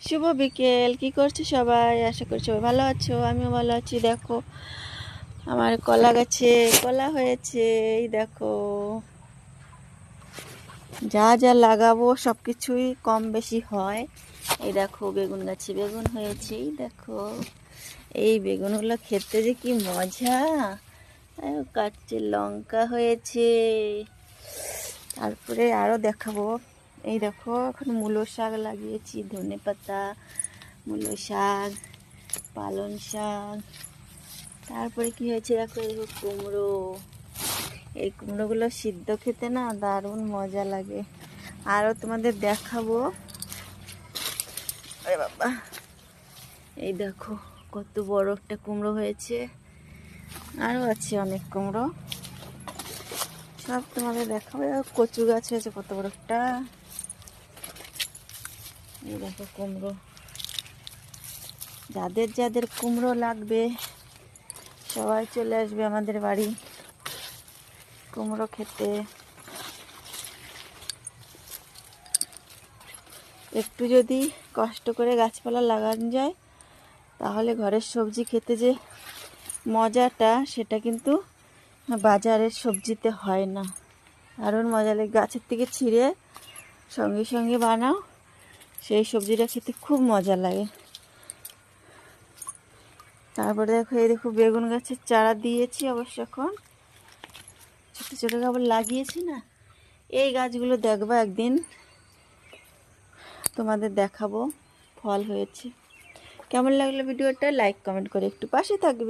শুভ বিকেল। কি করছো সবাই? আশা করি সবাই ভালো আছো, আমিও ভালো আছি। দেখো আমার কলা গাছে কলা হয়েছে। এই দেখো, যা যা লাগাবো সব কিছুই কম বেশি হয়। এই দেখো বেগুন গাছে বেগুন হয়েছে। এই দেখো এই বেগুনগুলো খেতে যে কি মজা। কাচ্চি লঙ্কা হয়েছে। তারপরে আরও দেখাবো। এই দেখো এখন মূলো শাক লাগিয়েছি, ধনে পাতা, মূলো শাক, পালং শাক। তারপরে কি হয়েছে দেখো, দেখো কুমড়ো। এই কুমড়োগুলো সিদ্ধ খেতে না দারুণ মজা লাগে। আরও তোমাদের দেখাবো। আরে বাবা, এই দেখো কত বড় একটা কুমড়ো হয়েছে। আরও আছে অনেক কুমড়ো, সব তোমাদের দেখাবো। কচু গাছ হয়েছে কত বড় একটা। এই দেখো কুমড়ো। যাদের যাদের কুমড়ো লাগবে সবাই চলে আসবে আমাদের বাড়ি কুমড়ো খেতে। একটু যদি কষ্ট করে গাছপালা লাগানো যায় তাহলে ঘরের সবজি খেতে যে মজাটা, সেটা কিন্তু বাজারের সবজিতে হয় না। দারুণ মজা লাগে। গাছের থেকে ছিঁড়ে সঙ্গে সঙ্গে বানাও, সেই সবজিটা খেতে খুব মজা লাগে। তারপরে দেখো, এই দেখো বেগুন গাছের চারা দিয়েছি অবশ্য, এখন ছোটো ছোটো আবার লাগিয়েছি না। এই গাছগুলো দেখবা একদিন, তোমাদের দেখাবো ফল হয়েছে। কেমন লাগলো ভিডিওটা? লাইক কমেন্ট করে একটু পাশে থাকবে।